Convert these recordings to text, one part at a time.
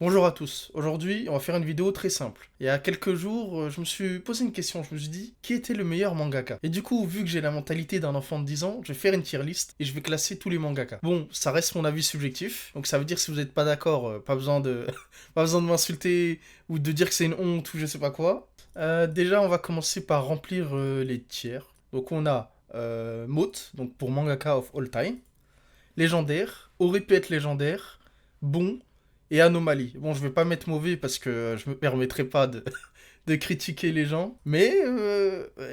Bonjour à tous, aujourd'hui on va faire une vidéo très simple. Il y a quelques jours, je me suis posé une question, je me suis dit, qui était le meilleur mangaka? Et du coup, vu que j'ai la mentalité d'un enfant de 10 ans, je vais faire une tier list et je vais classer tous les mangaka. Bon, ça reste mon avis subjectif, donc ça veut dire si vous n'êtes pas d'accord, pas besoin de, pas besoin de m'insulter ou de dire que c'est une honte ou je sais pas quoi. Déjà, on va commencer par remplir les tiers. Donc on a Mote, donc pour mangaka of all time, légendaire, aurait pu être légendaire, bon, et anomalie. Bon, je vais pas mettre mauvais parce que je me permettrai pas de critiquer les gens, mais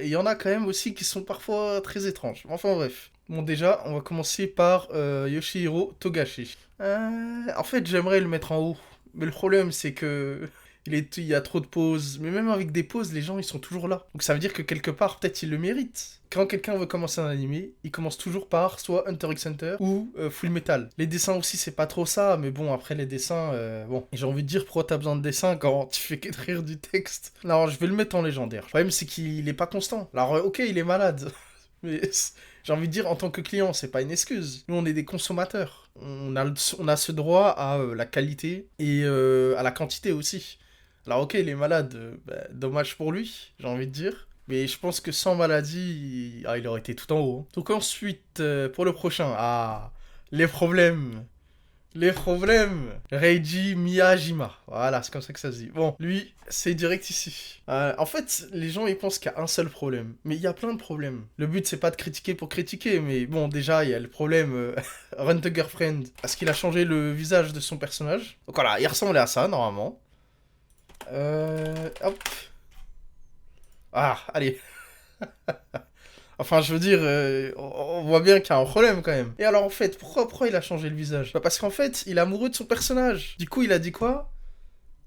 il y en a quand même aussi qui sont parfois très étranges. Enfin bref. Bon, déjà, on va commencer par Yoshihiro Togashi. En fait, j'aimerais le mettre en haut, mais le problème, c'est que il y a trop de pauses, mais même avec des pauses, les gens ils sont toujours là. Donc ça veut dire que quelque part, peut-être il le mérite. Quand quelqu'un veut commencer un animé, il commence toujours par soit Hunter x Hunter ou Full Metal. Les dessins aussi, c'est pas trop ça, mais bon, après les dessins, bon. Et j'ai envie de dire, pourquoi t'as besoin de dessins quand tu fais qu'écrire du texte? Alors, je vais le mettre en légendaire. Le problème, c'est qu'il est pas constant. Alors, ok, il est malade. Mais j'ai envie de dire, en tant que client, c'est pas une excuse. Nous, on est des consommateurs. On a ce droit à la qualité et à la quantité aussi. Alors, ok, il est malade, dommage pour lui, j'ai envie de dire. Mais je pense que sans maladie, il aurait été tout en haut, hein. Donc ensuite, pour le prochain, les problèmes. Les problèmes. Reiji Miyajima. Voilà, c'est comme ça que ça se dit. Bon, lui, c'est direct ici. En fait, les gens, ils pensent qu'il y a un seul problème. Mais il y a plein de problèmes. Le but, c'est pas de critiquer pour critiquer. Mais bon, déjà, il y a le problème Run the Girlfriend. Parce qu'il a changé le visage de son personnage. Donc voilà, il ressemblait à ça, normalement. Hop. Ah, allez. Enfin, je veux dire, on voit bien qu'il y a un problème quand même. Et alors, en fait, pourquoi il a changé le visage? Bah, parce qu'en fait, il est amoureux de son personnage. Du coup, il a dit quoi?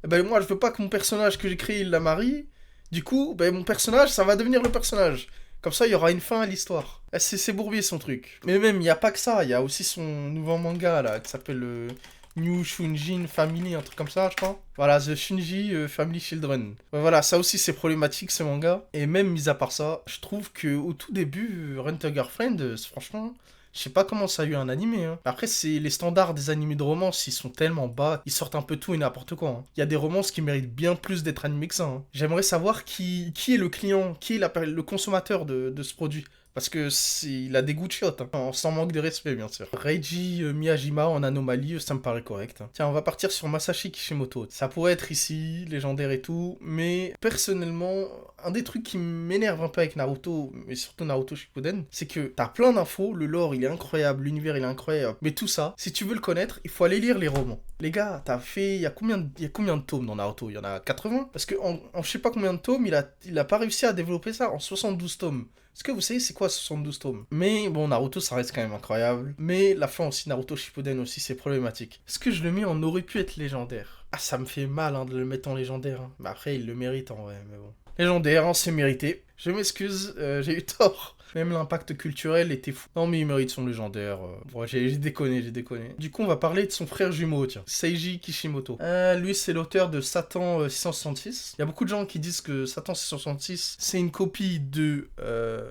Eh ben, moi, je veux pas que mon personnage que j'ai créé, il la marie. Du coup, ben, mon personnage, ça va devenir le personnage. Comme ça, il y aura une fin à l'histoire. C'est Bourbier son truc. Mais même, il n'y a pas que ça. Il y a aussi son nouveau manga, là, qui s'appelle New Shunjin Family, un truc comme ça, je crois. Voilà, The Shunji Family Children. Ouais, voilà, ça aussi, c'est problématique, ce manga. Et même, mis à part ça, je trouve que au tout début, Rent a Girlfriend, franchement... Je sais pas comment ça a eu un animé, hein. Après, c'est les standards des animés de romance, ils sont tellement bas, ils sortent un peu tout et n'importe quoi, hein. Il y a des romances qui méritent bien plus d'être animées que ça, hein. J'aimerais savoir qui est le client, qui est le consommateur de ce produit. Parce que il a des goûts de chiottes, hein. Sans manque de respect, bien sûr. Reiji Miyajima en anomalie, ça me paraît correct, hein. Tiens, on va partir sur Masashi Kishimoto. Ça pourrait être ici, légendaire et tout, mais personnellement, un des trucs qui m'énerve un peu avec Naruto, mais surtout Naruto Shippuden, c'est que t'as plein d'infos, le lore il est incroyable, l'univers il est incroyable, mais tout ça, si tu veux le connaître, il faut aller lire les romans. Les gars, il y a combien de tomes dans Naruto? Il y en a 80? Parce que en je sais pas combien de tomes, il a pas réussi à développer ça en 72 tomes. Est-ce que vous savez c'est quoi 72 tomes? Mais bon, Naruto ça reste quand même incroyable. Mais la fin aussi, Naruto Shippuden aussi, c'est problématique. Est-ce que je le mets en aurait pu être légendaire? Ah, ça me fait mal hein, de le mettre en légendaire, hein. Mais après, il le mérite en vrai, mais bon. Légendaire, hein, c'est mérité. Je m'excuse, j'ai eu tort. Même l'impact culturel était fou. Non mais il mérite son légendaire. Bon, j'ai déconné, j'ai déconné. Du coup, on va parler de son frère jumeau, tiens. Seiji Kishimoto. Lui, c'est l'auteur de Satan 666. Il y a beaucoup de gens qui disent que Satan 666, c'est une copie de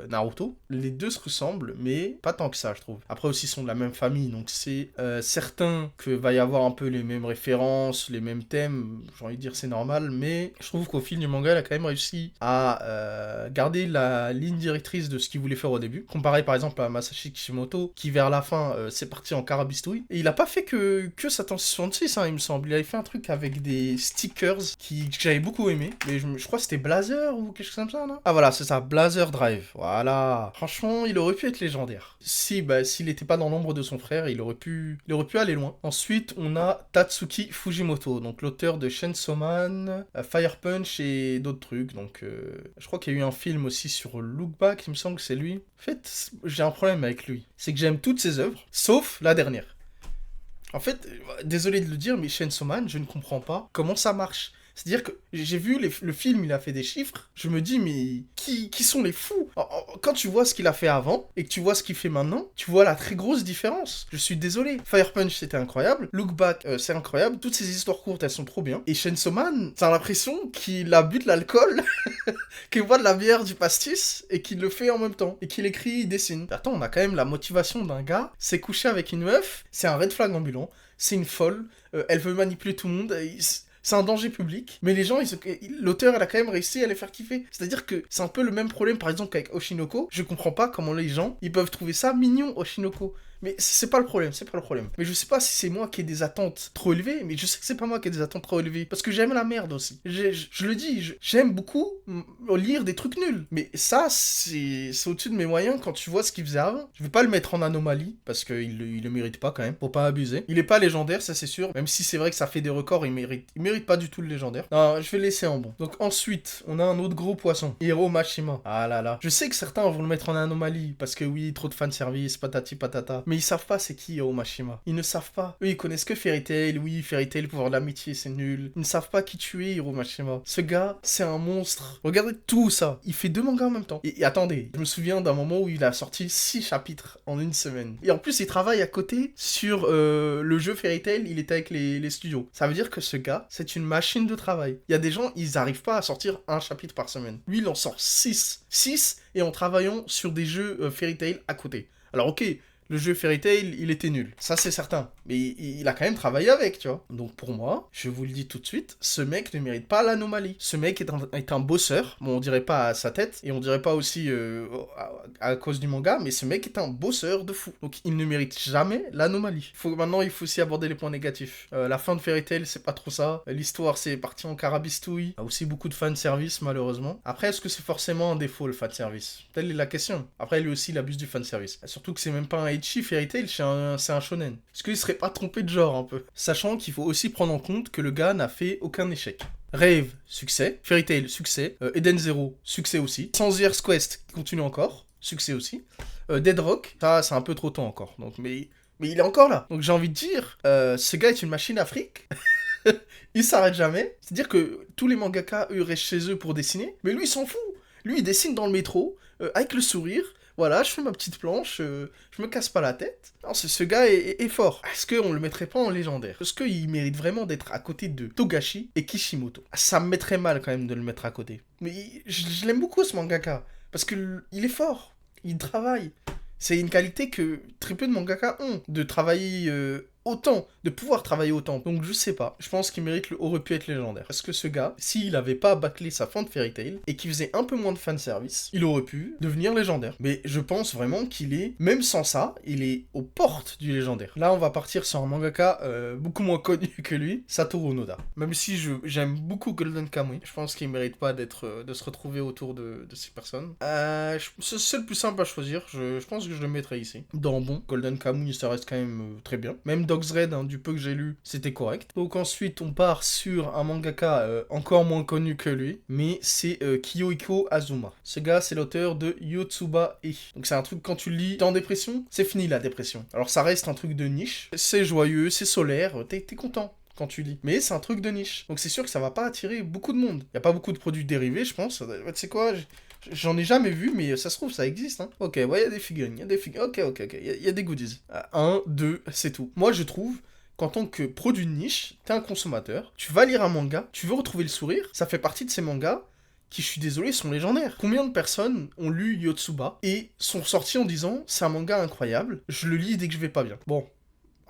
Naruto. Les deux se ressemblent, mais pas tant que ça, je trouve. Après aussi, ils sont de la même famille, donc c'est certain que va y avoir un peu les mêmes références, les mêmes thèmes. J'ai envie de dire c'est normal, mais je trouve qu'au fil du manga, il a quand même réussi à garder la ligne directrice de ce qu'il voulait faire au début, comparé par exemple à Masashi Kishimoto, qui vers la fin c'est parti en carabistouille. Et il a pas fait que Satan 66, hein, il me semble. Il avait fait un truc avec des stickers que j'avais beaucoup aimé, mais je crois que c'était Blazer ou quelque chose comme ça, non? Ah voilà, c'est ça, Blazer Drive. Voilà. Franchement, il aurait pu être légendaire. Si, bah, s'il était pas dans l'ombre de son frère, il aurait pu aller loin. Ensuite, on a Tatsuki Fujimoto, donc l'auteur de Chainsaw Man, Fire Punch et d'autres trucs. Donc, je crois qu'il y a eu un film aussi sur Look Back, il me semble que c'est lui. En fait, j'ai un problème avec lui. C'est que j'aime toutes ses œuvres, sauf la dernière. En fait, désolé de le dire, mais Chainsaw Man, je ne comprends pas comment ça marche. C'est-à-dire que j'ai vu le film, il a fait des chiffres, je me dis, mais qui sont les fous? Quand tu vois ce qu'il a fait avant, et que tu vois ce qu'il fait maintenant, tu vois la très grosse différence. Je suis désolé. Fire Punch, c'était incroyable. Look Back, c'est incroyable. Toutes ces histoires courtes, elles sont trop bien. Et Chainsaw Man, t'as l'impression qu'il a bu de l'alcool, qu'il boit de la bière, du pastis, et qu'il le fait en même temps. Et qu'il écrit, il dessine. Attends, on a quand même la motivation d'un gars, c'est coucher avec une meuf, c'est un red flag ambulant. c'est une folle, elle veut manipuler tout le monde, c'est un danger public, mais les gens, l'auteur, elle a quand même réussi à les faire kiffer. C'est-à-dire que c'est un peu le même problème, par exemple, qu'avec Oshinoko. Je comprends pas comment les gens, ils peuvent trouver ça mignon, Oshinoko. Mais c'est pas le problème, c'est pas le problème. Mais je sais pas si c'est moi qui ai des attentes trop élevées, mais je sais que c'est pas moi qui ai des attentes trop élevées. Parce que j'aime la merde aussi. Je le dis, j'aime beaucoup lire des trucs nuls. Mais ça, c'est au-dessus de mes moyens quand tu vois ce qu'il faisait avant. Je vais pas le mettre en anomalie, parce qu'il le mérite pas quand même, faut pas abuser. Il est pas légendaire, ça c'est sûr. Même si c'est vrai que ça fait des records, il mérite pas du tout le légendaire. Non, je vais le laisser en bon. Donc ensuite, on a un autre gros poisson. Hiro Mashima. Ah là là. Je sais que certains vont le mettre en anomalie, parce que oui, trop de fanservice, patati patata. Mais ils savent pas c'est qui Hiro Mashima. Ils ne savent pas. Eux, ils connaissent que Fairy Tail. Oui, Fairy Tail, le pouvoir de l'amitié, c'est nul. Ils ne savent pas qui tu es, Hiro Mashima. Ce gars, c'est un monstre. Regardez tout ça. Il fait 2 mangas en même temps. Et attendez, je me souviens d'un moment où il a sorti 6 chapitres en une semaine. Et en plus, il travaille à côté sur le jeu Fairy Tail. Il était avec les studios. Ça veut dire que ce gars, c'est une machine de travail. Il y a des gens, ils arrivent pas à sortir un chapitre par semaine. Lui, il en sort 6. 6 et en travaillant sur des jeux Fairy Tail à côté. Alors ok, le jeu Fairy Tail, il était nul. Ça, c'est certain. Mais il a quand même travaillé avec, tu vois. Donc pour moi, je vous le dis tout de suite, ce mec ne mérite pas l'anomalie. Ce mec est un bosseur. Bon, on dirait pas à sa tête, et on dirait pas aussi à cause du manga, mais ce mec est un bosseur de fou. Donc il ne mérite jamais l'anomalie. Maintenant, il faut aussi aborder les points négatifs. La fin de Fairy Tail, c'est pas trop ça. L'histoire, c'est parti en carabistouille. Il y a aussi beaucoup de fanservice, malheureusement. Après, est-ce que c'est forcément un défaut, le fanservice? Telle est la question. Après, lui aussi, il abuse du fanservice. Surtout que c'est même pas un ecchi, Fairy Tail, c'est un shonen. Est-ce qu'il serait pas trompé de genre un peu? Sachant qu'il faut aussi prendre en compte que le gars n'a fait aucun échec. Rave, succès. Fairy Tail, succès. Eden Zero, succès aussi. Sans Year's Quest, qui continue encore, succès aussi. Dead Rock, ça c'est un peu trop tôt encore. Donc, mais il est encore là. Donc j'ai envie de dire, ce gars est une machine à fric. Il s'arrête jamais. C'est-à-dire que tous les mangaka, eux, restent chez eux pour dessiner. Mais lui, il s'en fout. Lui, il dessine dans le métro, avec le sourire. Voilà, je fais ma petite planche, je me casse pas la tête. Non, ce gars est fort. Est-ce qu'on le mettrait pas en légendaire? Est-ce qu'il mérite vraiment d'être à côté de Togashi et Kishimoto? Ça me mettrait mal quand même de le mettre à côté. Mais je l'aime beaucoup ce mangaka, parce que il est fort, il travaille. C'est une qualité que très peu de mangaka ont, de travailler autant, de pouvoir travailler autant. Donc je sais pas, je pense qu'il aurait pu être légendaire. Parce que ce gars, s'il avait pas bâclé sa fin de Fairy Tail, et qu'il faisait un peu moins de fanservice, il aurait pu devenir légendaire. Mais je pense vraiment qu'il est, même sans ça, il est aux portes du légendaire. Là, on va partir sur un mangaka beaucoup moins connu que lui, Satoru Noda. Même si j'aime beaucoup Golden Kamuy, je pense qu'il mérite pas de se retrouver autour de ces personnes. C'est le plus simple à choisir, je pense que je le mettrais ici. Dans bon, Golden Kamuy, ça reste quand même très bien. Même Dog's Red, hein, du peu que j'ai lu, c'était correct. Donc ensuite, on part sur un mangaka encore moins connu que lui, mais c'est Kiyohiko Azuma. Ce gars, c'est l'auteur de Yotsuba E. Donc c'est un truc, quand tu le lis, t'es en dépression, c'est fini la dépression. Alors ça reste un truc de niche, c'est joyeux, c'est solaire, t'es content quand tu lis. Mais c'est un truc de niche. Donc c'est sûr que ça va pas attirer beaucoup de monde. Y a pas beaucoup de produits dérivés, je pense. Tu sais quoi, j'en ai jamais vu, mais ça se trouve, ça existe. Hein. Ok, ouais, il y a des figurines, Ok, il y a des goodies. 1, 2, c'est tout. Moi, je trouve qu'en tant que produit de niche, t'es un consommateur, tu vas lire un manga, tu veux retrouver le sourire, ça fait partie de ces mangas qui, je suis désolé, sont légendaires. Combien de personnes ont lu Yotsuba et sont sorties en disant « c'est un manga incroyable, je le lis dès que je vais pas bien ». Bon.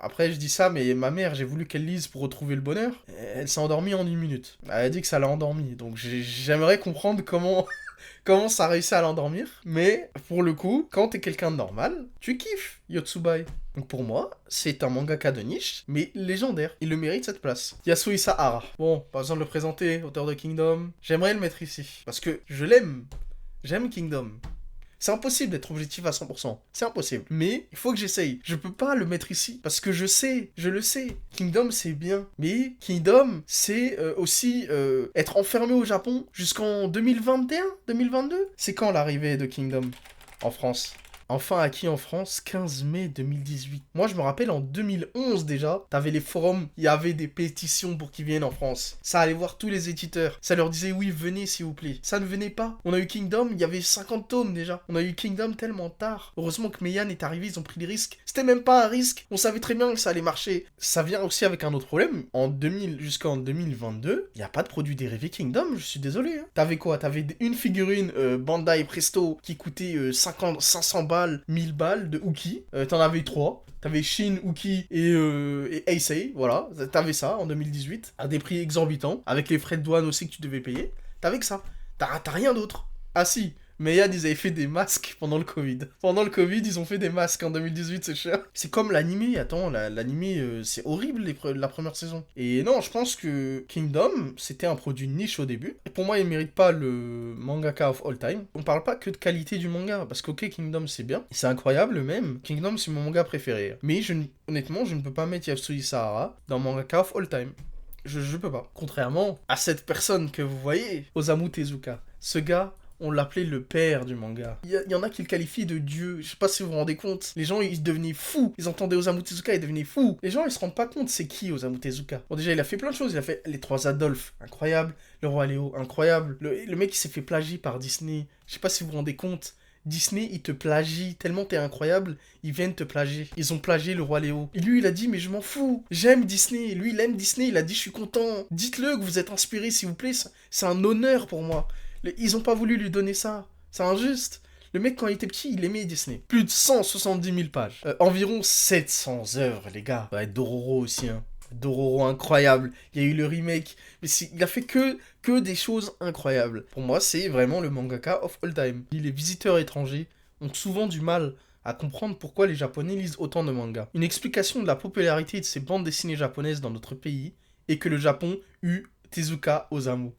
Après, je dis ça, mais ma mère, j'ai voulu qu'elle lise pour retrouver le bonheur. Elle s'est endormie en 1 minute. Elle a dit que ça l'a endormie. Donc j'aimerais comprendre comment ça a réussi à l'endormir. Mais pour le coup, quand t'es quelqu'un de normal, tu kiffes Yotsubai. Donc pour moi, c'est un mangaka de niche, mais légendaire. Il le mérite cette place. Yasuhisa Hara. Bon, pas besoin de le présenter, auteur de Kingdom. J'aimerais le mettre ici. Parce que je l'aime. J'aime Kingdom. C'est impossible d'être objectif à 100%. C'est impossible. Mais il faut que j'essaye. Je peux pas le mettre ici. Parce que je le sais. Kingdom, c'est bien. Mais Kingdom, c'est aussi être enfermé au Japon jusqu'en 2021, 2022. C'est quand l'arrivée de Kingdom en France? Enfin acquis en France, 15 mai 2018. Moi, je me rappelle, en 2011 déjà, t'avais les forums, il y avait des pétitions pour qu'ils viennent en France. Ça allait voir tous les éditeurs. Ça leur disait, oui, venez s'il vous plaît. Ça ne venait pas. On a eu Kingdom, il y avait 50 tomes déjà. On a eu Kingdom tellement tard. Heureusement que Meian est arrivé, ils ont pris des risques. C'était même pas un risque. On savait très bien que ça allait marcher. Ça vient aussi avec un autre problème. En 2000 jusqu'en 2022, il n'y a pas de produit dérivé Kingdom, je suis désolé. Hein. T'avais quoi? T'avais une figurine Bandai Presto qui coûtait 500 balles balles, 1000 balles de Uki. T'en avais 3. T'avais Shin, Uki et Heisei, voilà. T'avais ça en 2018, à des prix exorbitants, avec les frais de douane aussi que tu devais payer. T'avais que ça. T'as rien d'autre. Ah si, Meian, ils avaient fait des masques pendant le Covid. Pendant le Covid, ils ont fait des masques en 2018, c'est cher. C'est comme l'animé, attends, l'animé, c'est horrible la première saison. Et non, je pense que Kingdom, c'était un produit niche au début. Et pour moi, il mérite pas le mangaka of all time. On parle pas que de qualité du manga, parce que ok, Kingdom, c'est bien, c'est incroyable même. Kingdom, c'est mon manga préféré. Mais honnêtement, je ne peux pas mettre Yasui Sahara dans mangaka of all time. Je peux pas. Contrairement à cette personne que vous voyez, Osamu Tezuka. Ce gars, on l'appelait le père du manga. Il y en a qui le qualifient de dieu. Je sais pas si vous vous rendez compte. Les gens, ils devenaient fous. Ils entendaient Osamu Tezuka, ils devenaient fous. Les gens, ils se rendent pas compte c'est qui Osamu Tezuka. Bon, déjà, il a fait plein de choses. Il a fait Les Trois Adolphes, incroyable. Le Roi Léo, incroyable. Le mec, il s'est fait plagier par Disney. Je sais pas si vous vous rendez compte. Disney, il te plagie tellement t'es incroyable, ils viennent te plagier. Ils ont plagié le Roi Léo. Et lui, il a dit, mais je m'en fous, j'aime Disney. Lui, il aime Disney, il a dit, je suis content. Dites-le que vous êtes inspiré, s'il vous plaît, c'est un honneur pour moi. Ils ont pas voulu lui donner ça. C'est injuste. Le mec, quand il était petit, il aimait Disney. Plus de 170 000 pages. Environ 700 œuvres, les gars. Ouais, Dororo aussi, hein. Dororo incroyable. Il y a eu le remake. Mais il a fait que des choses incroyables. Pour moi, c'est vraiment le mangaka of all time. Les visiteurs étrangers ont souvent du mal à comprendre pourquoi les Japonais lisent autant de mangas. Une explication de la popularité de ces bandes dessinées japonaises dans notre pays est que le Japon eut Tezuka Osamu.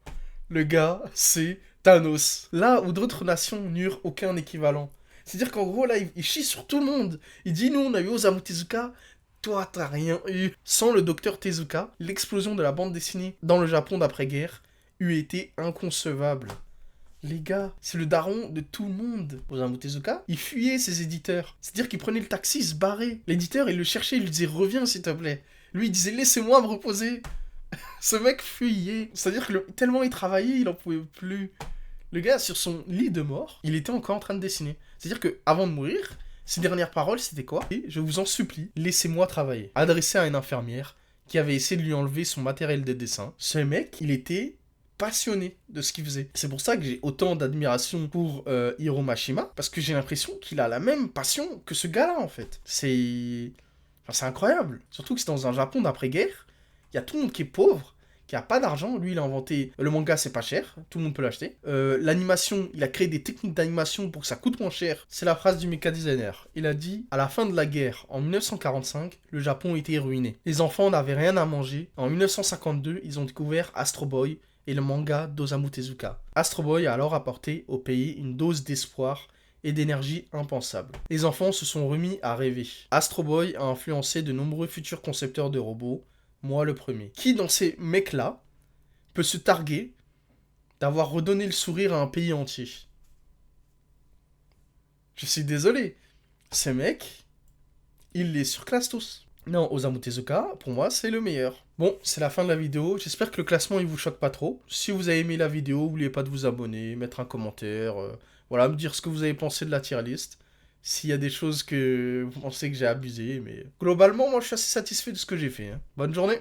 Le gars, c'est Thanos. Là où d'autres nations n'eurent aucun équivalent. C'est-à-dire qu'en gros, là, il chie sur tout le monde. Il dit, nous, on a eu Osamu Tezuka, toi, t'as rien eu. Sans le docteur Tezuka, l'explosion de la bande dessinée dans le Japon d'après-guerre eût été inconcevable. Les gars, c'est le daron de tout le monde. Osamu Tezuka, il fuyait ses éditeurs. C'est-à-dire qu'il prenait le taxi, il se barrait. L'éditeur, il le cherchait, il lui disait, reviens s'il te plaît. Lui, il disait, laissez-moi me reposer. Ce mec fuyait. C'est-à-dire que tellement il travaillait, il en pouvait plus. Le gars, sur son lit de mort, il était encore en train de dessiner. C'est-à-dire que avant de mourir, ses dernières paroles, c'était quoi? Et je vous en supplie, laissez-moi travailler. Adressé à une infirmière qui avait essayé de lui enlever son matériel de dessin. Ce mec, il était passionné de ce qu'il faisait. C'est pour ça que j'ai autant d'admiration pour Hiro Mashima, parce que j'ai l'impression qu'il a la même passion que ce gars-là, en fait. C'est incroyable. Surtout que c'est dans un Japon d'après-guerre. Il y a tout le monde qui est pauvre, qui a pas d'argent. Lui, il a inventé... Le manga, c'est pas cher. Tout le monde peut l'acheter. L'animation, il a créé des techniques d'animation pour que ça coûte moins cher. C'est la phrase du mecha designer. Il a dit, à la fin de la guerre, en 1945, le Japon était ruiné. Les enfants n'avaient rien à manger. En 1952, ils ont découvert Astro Boy et le manga d'Osamu Tezuka. Astro Boy a alors apporté au pays une dose d'espoir et d'énergie impensable. Les enfants se sont remis à rêver. Astro Boy a influencé de nombreux futurs concepteurs de robots, moi le premier. Qui dans ces mecs-là peut se targuer d'avoir redonné le sourire à un pays entier? Je suis désolé. Ces mecs, ils les surclassent tous. Non, Osamu Tezuka, pour moi, c'est le meilleur. Bon, c'est la fin de la vidéo. J'espère que le classement, il vous choque pas trop. Si vous avez aimé la vidéo, n'oubliez pas de vous abonner, mettre un commentaire, voilà, me dire ce que vous avez pensé de la tier list. S'il y a des choses que vous pensez que j'ai abusé, mais... Globalement, moi, je suis assez satisfait de ce que j'ai fait. Hein. Bonne journée!